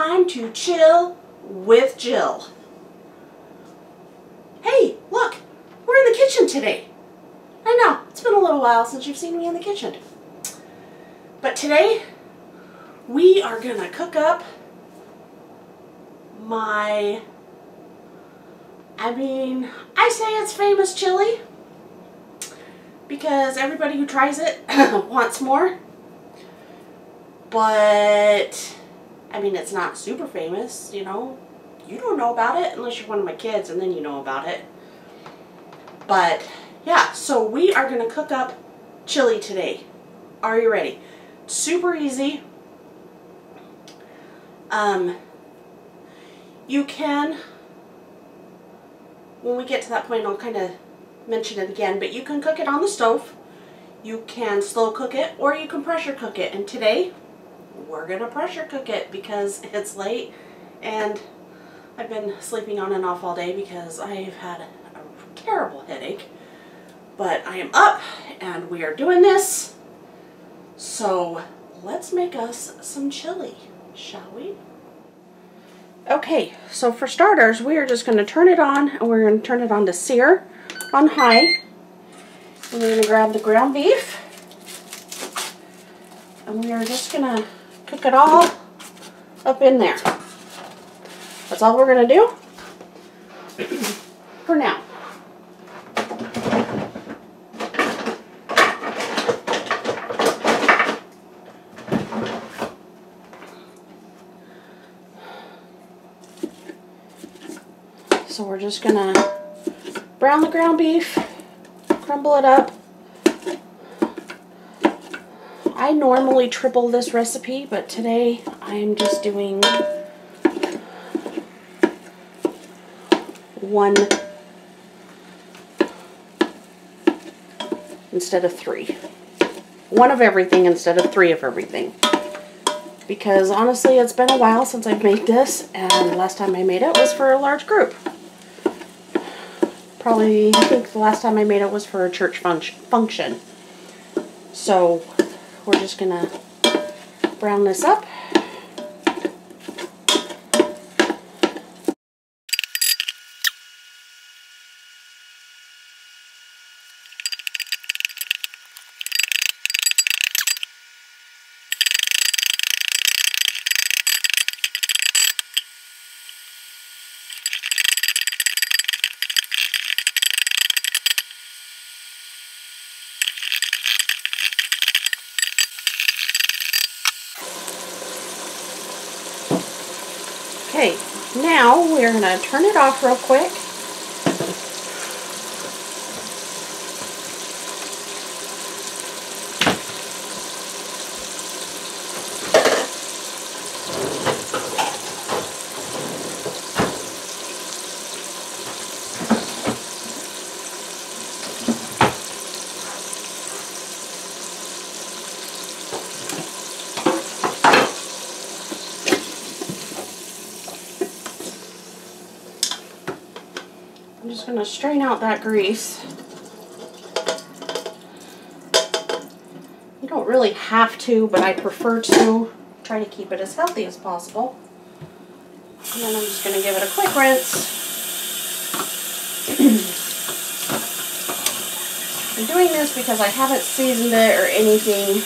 time to chill with Jill. Hey, look, we're in the kitchen today. I know, it's been a little while since you've seen me in the kitchen. But today, we are gonna cook up I say it's famous chili because everybody who tries it wants more. But, I mean, it's not super famous, you know. You don't know about it unless you're one of my kids, and then you know about it. But, yeah, so we are going to cook up chili today. Are you ready? Super easy. You can, when we get to that point, I'll kind of mention it again, but you can cook it on the stove. You can slow cook it, or you can pressure cook it. And today, we're going to pressure cook it because it's late and I've been sleeping on and off all day because I've had a terrible headache. But I am up and we are doing this. So let's make us some chili, shall we? Okay, so for starters, we are just going to turn it on, and we're going to turn it on to sear on high. And we're going to grab the ground beef, and we are just going to cook it all up in there. That's all we're going to do for now. So we're just going to brown the ground beef, crumble it up. I normally triple this recipe, but today I'm just doing 1 instead of 3. 1 of everything instead of 3 of everything. Because honestly, it's been a while since I've made this, and last time I made it was for a large group. Probably, I think the last time I made it was for a church function. So, we're just gonna brown this up. Okay, now we're going to turn it off real quick. I'm just going to strain out that grease. You don't really have to, but I prefer to try to keep it as healthy as possible. And then I'm just going to give it a quick rinse. I'm doing this because I haven't seasoned it or anything.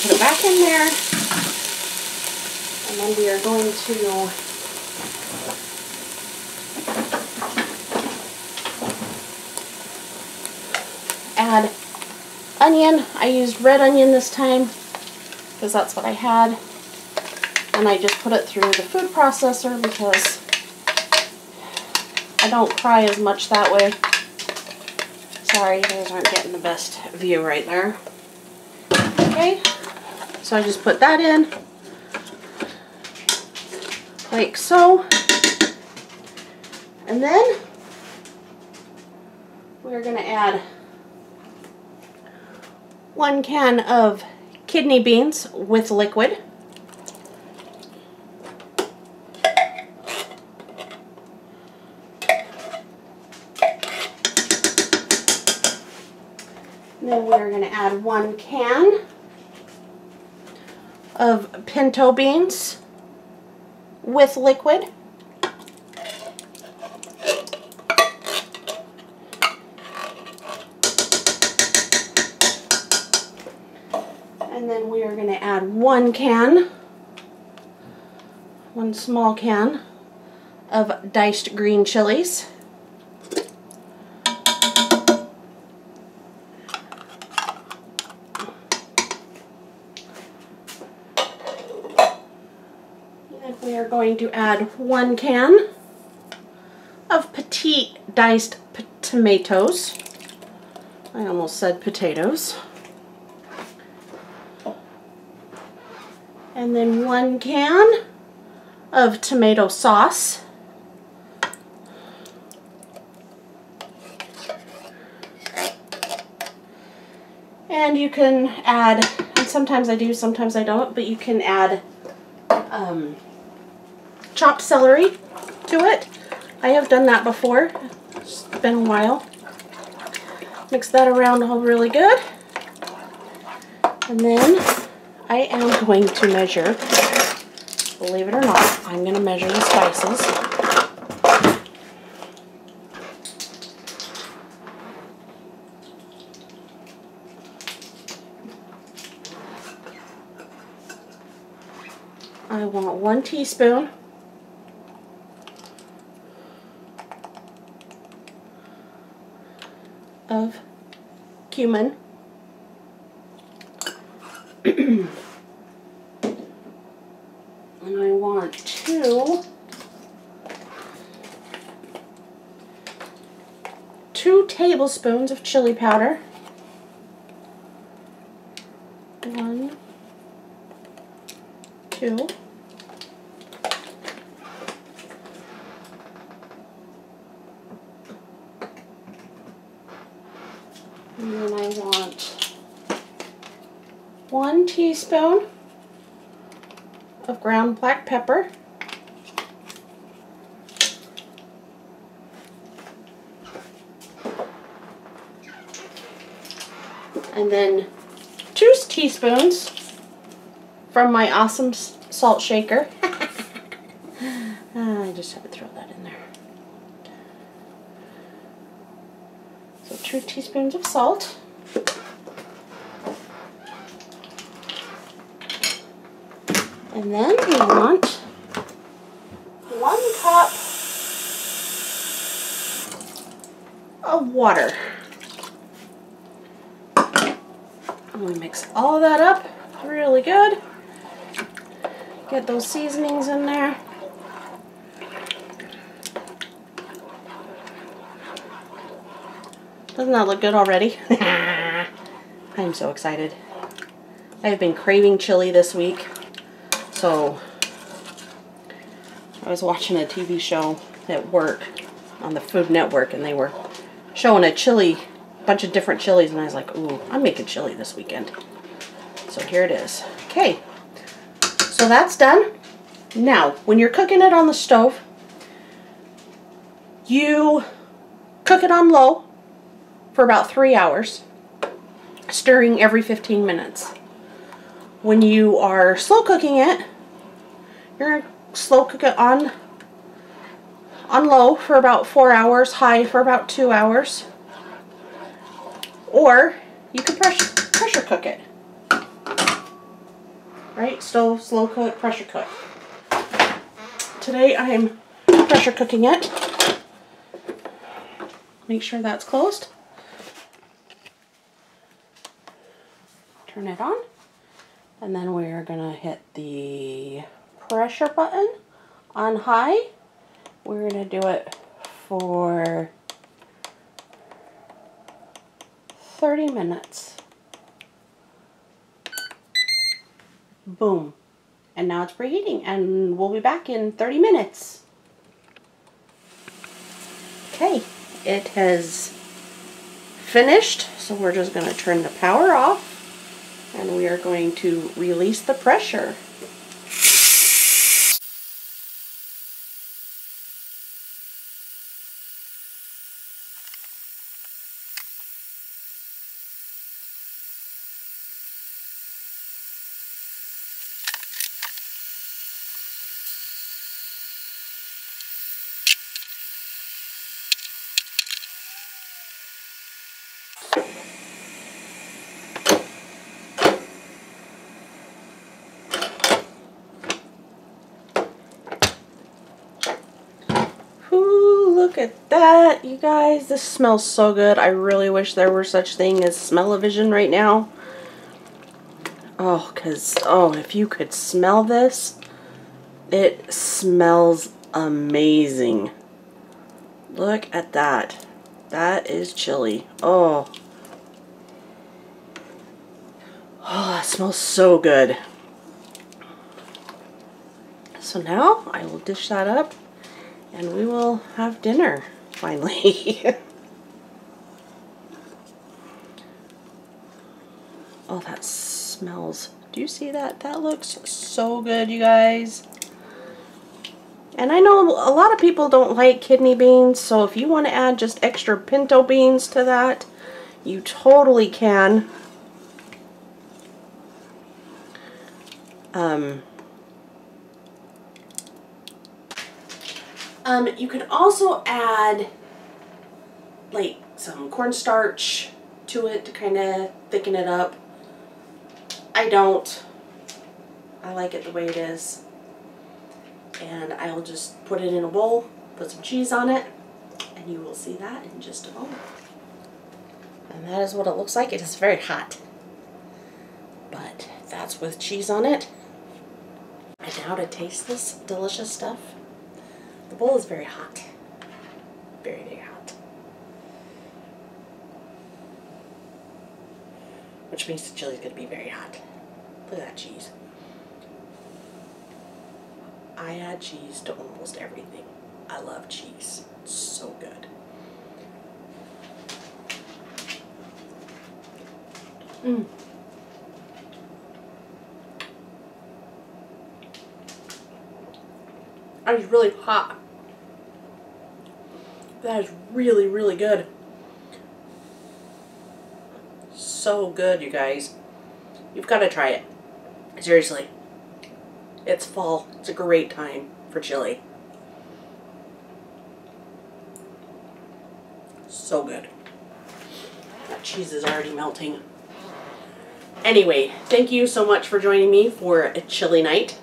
Put it back in there, and then we are going to add onion. I used red onion this time because that's what I had, and I just put it through the food processor because I don't fry as much that way. Sorry, you guys aren't getting the best view right there. Okay. So I just put that in, like so, and then we're going to add 1 can of kidney beans with liquid. And then we're going to add 1 can of pinto beans with liquid. And then we are going to add 1 small can of diced green chilies. And we are going to add 1 can of petite diced tomatoes. I almost said potatoes. And then 1 can of tomato sauce. And you can add, and sometimes I do, sometimes I don't, but you can add chopped celery to it. I have done that before. It's been a while. Mix that around all really good. And then I am going to measure, believe it or not, I'm going to measure the spices. I want 1 teaspoon of cumin. And I want 2 tablespoons of chili powder. 1, 2. And then I want 1 teaspoon of ground black pepper. And then 2 teaspoons from my awesome salt shaker. I just had to throw that in there. So 2 teaspoons of salt. And then we want 1 cup of water. I'm going to mix all that up really good. Get those seasonings in there. Doesn't that look good already? I'm so excited. I've been craving chili this week. So I was watching a TV show at work on the Food Network, and they were showing a bunch of different chilies, and I was like, ooh, I'm making chili this weekend. So here it is. Okay, so that's done. Now, when you're cooking it on the stove, you cook it on low for about 3 hours, stirring every 15 minutes. When you are slow cooking it, you're going to slow cook it on low for about 4 hours, high for about 2 hours. Or you can pressure cook it. Right? Stove, slow cook, pressure cook. Today I am pressure cooking it. Make sure that's closed. Turn it on. And then we're going to hit the pressure button on high. We're going to do it for 30 minutes. Boom. And now it's preheating, and we'll be back in 30 minutes. Okay, it has finished. So we're just going to turn the power off and we are going to release the pressure. Look at that, you guys. This smells so good. I really wish there were such thing as smell-o-vision right now. Oh, if you could smell this, it smells amazing. Look at that. That is chili. Oh. Oh, that smells so good. So now I will dish that up and we will have dinner finally. Oh, that smells. Do you see that? That looks so good, you guys. And I know a lot of people don't like kidney beans, so if you want to add just extra pinto beans to that, you totally can. You can also add like some cornstarch to it to kind of thicken it up. I don't. I like it the way it is. And I'll just put it in a bowl, put some cheese on it, and you will see that in just a moment. And that is what it looks like. It is very hot. But that's with cheese on it. And now to taste this delicious stuff. The bowl is very hot. Very, very hot. Which means the chili is going to be very hot. Look at that cheese. I add cheese to almost everything. I love cheese. It's so good. Mmm. That is really hot. That is really, really good. So good, you guys. You've got to try it. Seriously. It's fall. It's a great time for chili. So good. That cheese is already melting. Anyway, thank you so much for joining me for a chili night.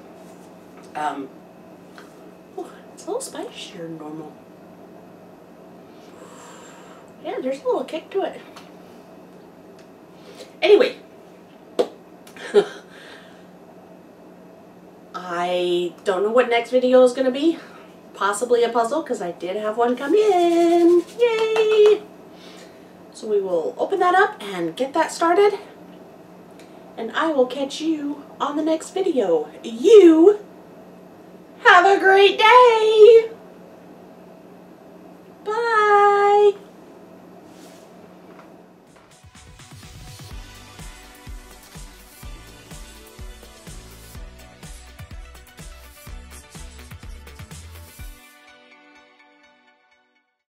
It's a little spicier than normal. Yeah, there's a little kick to it. Anyway. I don't know what next video is going to be. Possibly a puzzle, because I did have one come in. Yay! So we will open that up and get that started. And I will catch you on the next video. You have a great day!